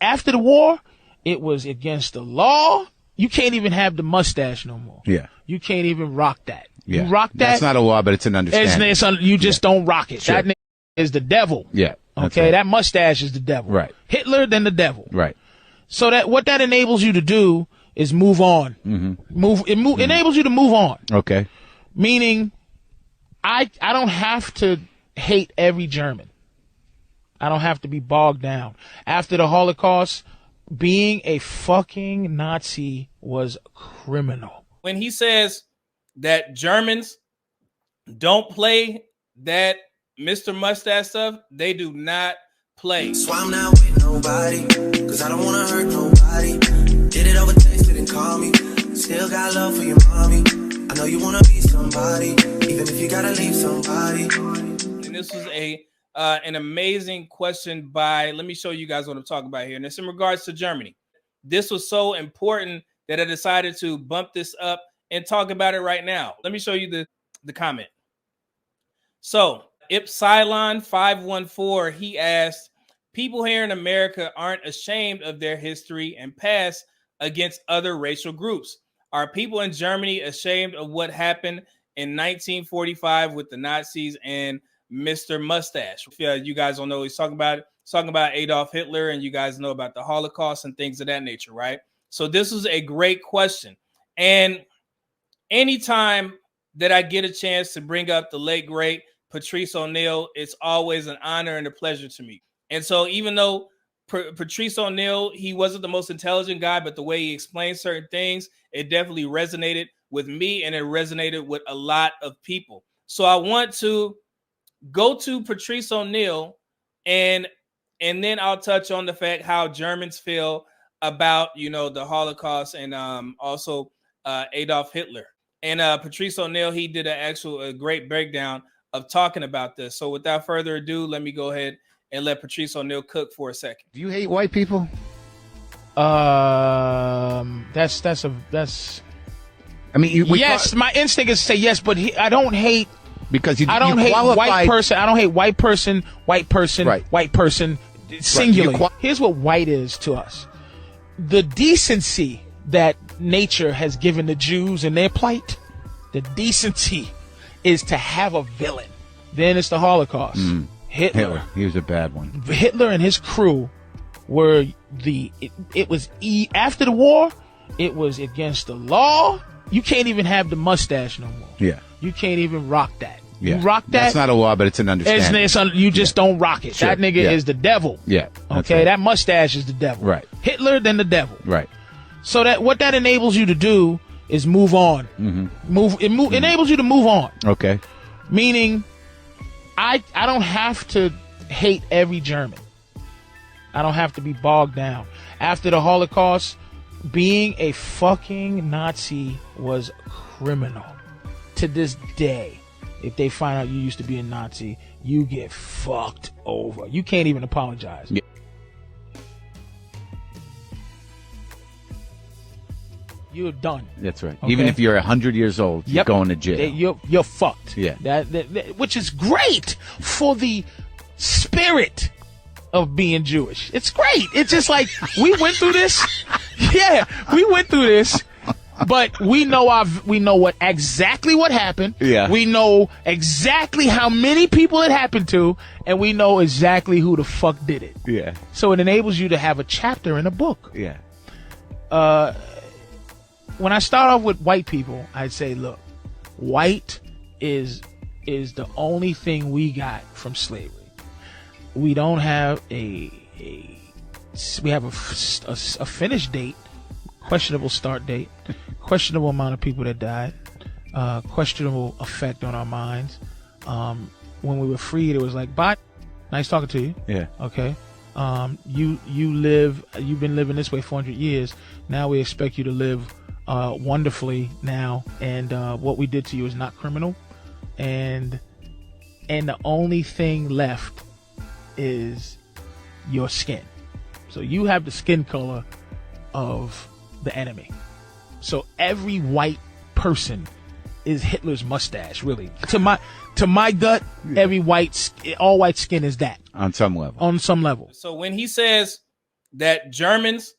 after the war, it was against the law. You can't even have the mustache no more. Yeah. You can't even rock that. Yeah. You rock that. That's not a law, but it's an understanding. You just don't rock it. Sure. That nigga is the devil. Yeah. Okay. Right. That mustache is the devil. Right. Hitler, then the devil. Right. So what that enables you to do is move on. Mm-hmm. Enables you to move on. Okay. Meaning, I don't have to hate every German. I don't have to be bogged down. After the Holocaust, being a fucking Nazi was criminal. When he says that Germans don't play that Mr. Mustache stuff, they do not play. So I'm not with nobody, cause I don't wanna hurt nobody. Did it over text, didn't call me. Still got love for your mommy. I know you wanna be somebody, even if you gotta leave somebody. And this was an amazing question by, let me show you guys what I'm talking about here. And it's in regards to Germany. This was so important that I decided to bump this up and talk about it right now. Let me show you the comment. So Ipsilon 514, he asked, people here in America aren't ashamed of their history and past against other racial groups. Are people in Germany ashamed of what happened in 1945 with the Nazis and Mr. Mustache? You guys don't know what he's talking about. He's talking about Adolf Hitler, and you guys know about the Holocaust and things of that nature, right? So this is a great question. And anytime that I get a chance to bring up the late, great Patrice O'Neal, it's always an honor and a pleasure to me. And so even though Patrice O'Neal, he wasn't the most intelligent guy, but the way he explained certain things, it definitely resonated with me, and it resonated with a lot of people. So I want to go to Patrice O'Neal, and then I'll touch on the fact how Germans feel about, the Holocaust and also Adolf Hitler. And Patrice O'Neal, he did a great breakdown of talking about this. So without further ado, let me go ahead and let Patrice O'Neal cook for a second. Do you hate white people? That's. I mean, yes, my instinct is to say yes, but I don't hate. Because I don't hate white person. I don't hate white person, white person, right. White person, singular. Right. Here's what white is to us. The decency that nature has given the Jews in their plight, the decency is to have a villain. Then it's the Holocaust. Hitler. He was a bad one. Hitler and his crew were after the war, it was against the law. You can't even have the mustache no more. Yeah. You can't even rock that. Yeah. You rock that. That's not a law, but it's an understanding. You just don't rock it. Sure. That nigga is the devil. Yeah. Okay. Right. That mustache is the devil. Right. Hitler, then the devil. Right. So what that enables you to do is move on. Mm-hmm. Enables you to move on. Okay. Meaning, I don't have to hate every German. I don't have to be bogged down. After the Holocaust, being a fucking Nazi was criminal. To this day, if they find out you used to be a Nazi, you get fucked over. You can't even apologize. Yeah. You're done. That's right. Okay? Even if you're 100 years old, you're going to jail. You're fucked. Yeah. Which is great for the spirit of being Jewish. It's great. It's just like we went through this. Yeah, we went through this. But we know exactly what happened. Yeah. We know exactly how many people it happened to, and we know exactly who the fuck did it. Yeah. So it enables you to have a chapter in a book. Yeah. When I start off with white people, I'd say, look, white is the only thing we got from slavery. We don't have we have a finish date, questionable start date, questionable amount of people that died, questionable effect on our minds. When we were freed, it was like, bye, nice talking to you. Yeah. Okay. You've been living this way 400 years. Now we expect you to live wonderfully now, and what we did to you is not criminal, and the only thing left is your skin. So you have the skin color of the enemy. So every white person is Hitler's mustache, really. To my gut, all white skin is that on some level. On some level. So when he says that Germans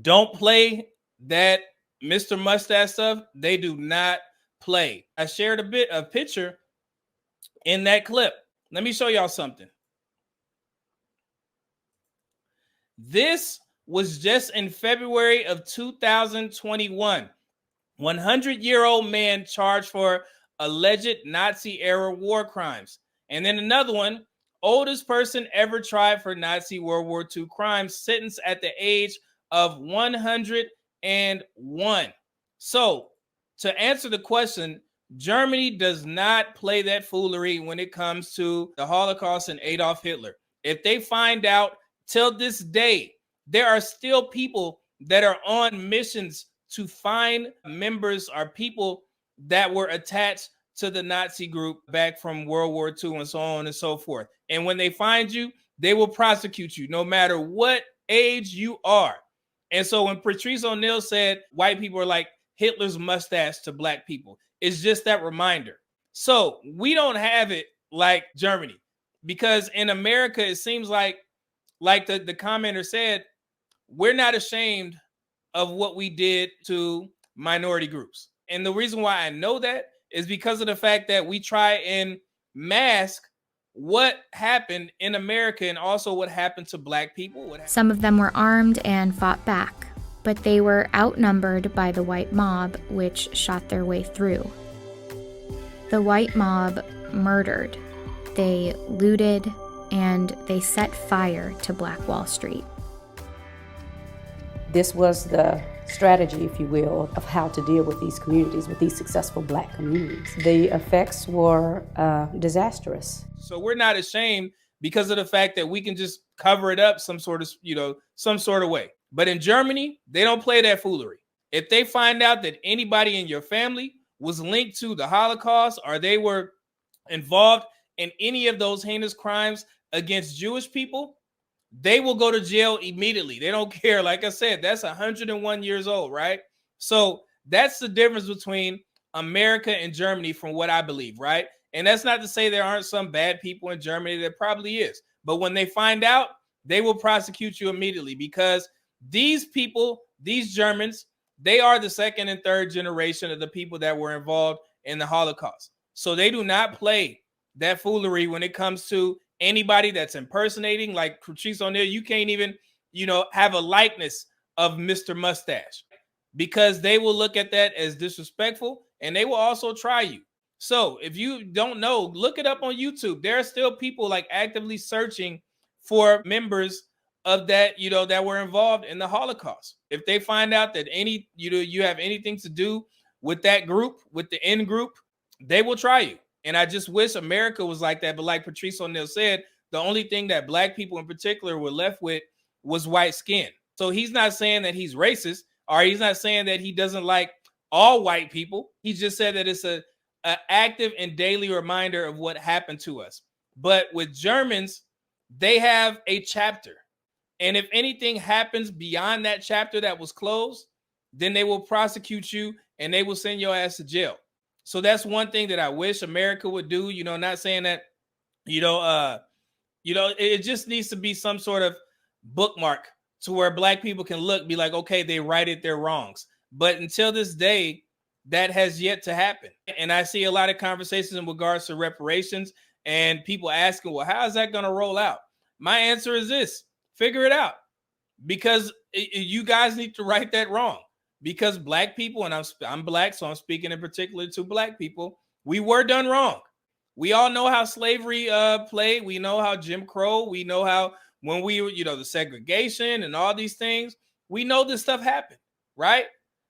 don't play that Mr. Mustache stuff. They do not play. I shared a picture in that clip. Let me show y'all something. This was just in February of 2021. 100-year-old man charged for alleged Nazi-era war crimes. And then another one, oldest person ever tried for Nazi World War II crimes, sentenced at the age of 101. So, to answer the question, Germany does not play that foolery when it comes to the Holocaust and Adolf Hitler. If they find out, till this day, there are still people that are on missions to find members or people that were attached to the Nazi group back from World War II and so on and so forth. And when they find you, they will prosecute you no matter what age you are. And so when Patrice O'Neal said white people are like Hitler's mustache to black people, it's just that reminder. So we don't have it like Germany, because in America, it seems like the commenter said, we're not ashamed of what we did to minority groups. And the reason why I know that is because of the fact that we try and mask what happened in America and also what happened to black people. Some of them were armed and fought back, but they were outnumbered by the white mob, which shot their way through. The white mob murdered, they looted, and they set fire to Black Wall Street. This was the strategy, if you will, of how to deal with these communities, with these successful black communities. The effects were disastrous. So we're not ashamed because of the fact that we can just cover it up some sort of way. But in Germany, they don't play that foolery. If they find out that anybody in your family was linked to the Holocaust or they were involved in any of those heinous crimes against Jewish people, they will go to jail immediately. They don't care. Like I said, that's 101 years old, right? So that's the difference between America and Germany from what I believe, right? And that's not to say there aren't some bad people in Germany. There probably is. But when they find out, they will prosecute you immediately, because these people, these Germans, they are the second and third generation of the people that were involved in the Holocaust. So they do not play that foolery when it comes to anybody that's impersonating, like Patrice O'Neal. You can't even, have a likeness of Mr. Mustache, because they will look at that as disrespectful, and they will also try you. So if you don't know, look it up on YouTube. There are still people like actively searching for members of that, that were involved in the Holocaust. If they find out that you have anything to do with that group, with the in group, they will try you. And I just wish America was like that. But like Patrice O'Neal said, the only thing that black people in particular were left with was white skin. So he's not saying that he's racist, or he's not saying that he doesn't like all white people. He just said that it's an active and daily reminder of what happened to us. But with Germans, they have a chapter. And if anything happens beyond that chapter that was closed, then they will prosecute you and they will send your ass to jail. So that's one thing that I wish America would do. Not saying that, it just needs to be some sort of bookmark to where black people can look, be like, okay, they righted their wrongs. But until this day, that has yet to happen. And I see a lot of conversations in regards to reparations and people asking, well, how is that going to roll out? My answer is this: figure it out, because you guys need to right that wrong. Because black people, and I'm black, so I'm speaking in particular to black people, we were done wrong. We all know how slavery played. We know how Jim Crow. We know how when we were, the segregation and all these things, we know this stuff happened, right?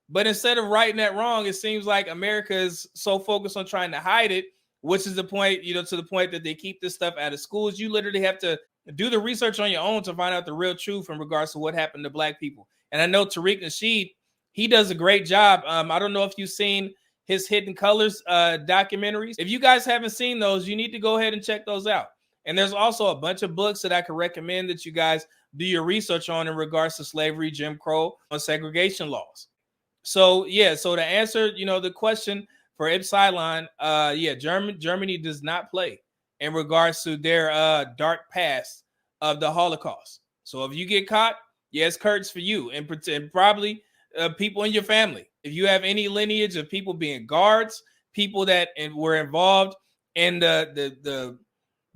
But instead of righting that wrong, it seems like America is so focused on trying to hide it, which is the point, to the point that they keep this stuff out of schools. You literally have to do the research on your own to find out the real truth in regards to what happened to black people. And I know Tariq Nasheed, he does a great job. I don't know if you've seen his Hidden Colors documentaries. If you guys haven't seen those, you need to go ahead and check those out. And there's also a bunch of books that I can recommend that you guys do your research on in regards to slavery, Jim Crow, and segregation laws. So, so to answer, the question for Epsilon, Germany does not play in regards to their dark past of the Holocaust. So if you get caught, Yeah, it's curtains for you and probably people in your family. If you have any lineage of people being guards, people that were involved in the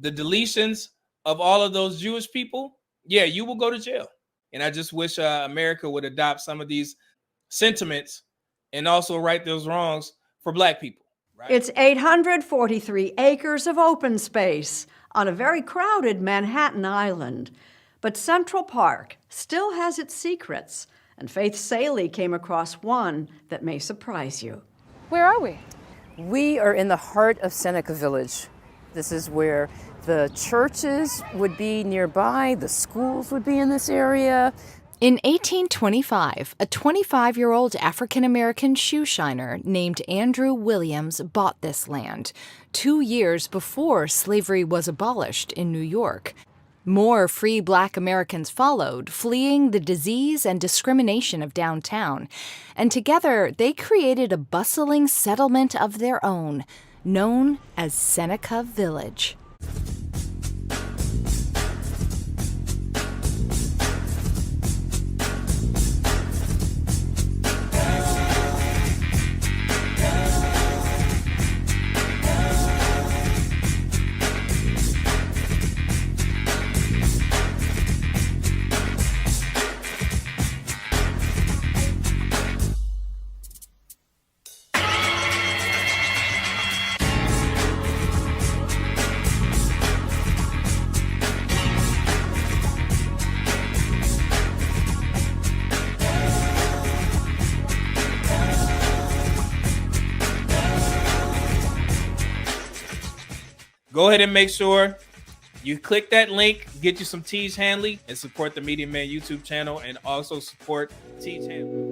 deletions of all of those Jewish people, yeah, you will go to jail. And I just wish America would adopt some of these sentiments and also right those wrongs for Black people. Right? It's 843 acres of open space on a very crowded Manhattan island. But Central Park still has its secrets, and Faith Saley came across one that may surprise you. Where are we? We are in the heart of Seneca Village. This is where the churches would be nearby, the schools would be in this area. In 1825, a 25-year-old African-American shoe shiner named Andrew Williams bought this land, 2 years before slavery was abolished in New York. More free Black Americans followed, fleeing the disease and discrimination of downtown, and together they created a bustling settlement of their own, known as Seneca Village. Go ahead and make sure you click that link, get you some Teej Hanley, and support the Medium Man YouTube channel, and also support Teej Hanley.